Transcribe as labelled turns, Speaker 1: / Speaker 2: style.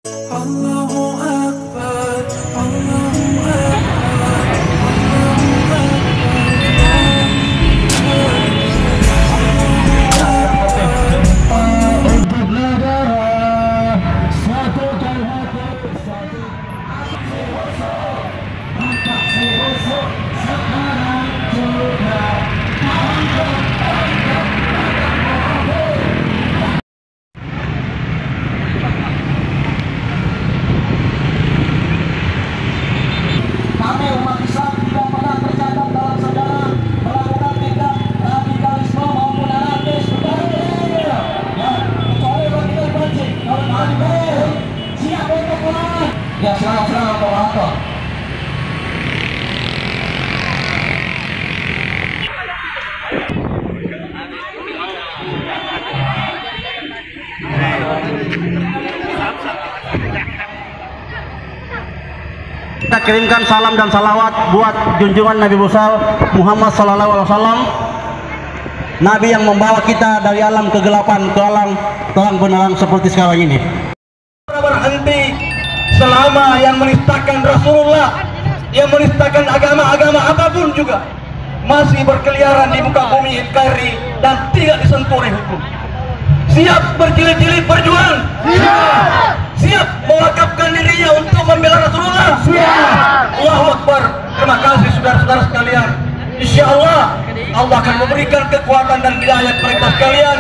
Speaker 1: Allahu Akbar, Allahu Akbar, Allahu Akbar. Untuk negara satukan hati, angkat sebesar sekarang juga. Kami umat Islam tidak pernah tercatat dalam sejarah melakukan tindak radikalisme maupun anarkis. Ya, kecuali radikal pancing. Kalau radikal siap untuk melawan. Ya, serang untuk apa?
Speaker 2: Kita kirimkan salam dan salawat buat junjungan Nabi besar Muhammad SAW, Nabi yang membawa kita dari alam kegelapan ke alam terang benderang seperti sekarang ini.
Speaker 3: Berhenti selama yang menistakan Rasulullah, yang menistakan agama-agama apapun juga masih berkeliaran di muka bumi NKRI dan tidak disentuh oleh hukum. Siap berjilid-jilid berjuang? Siap! Siap mewakafkan dirinya untuk membela Rasulullah? Siap! Allahu Akbar. Terima kasih saudara-saudara sekalian. Insya Allah Allah akan memberikan kekuatan dan hidayah kepada kita sekalian.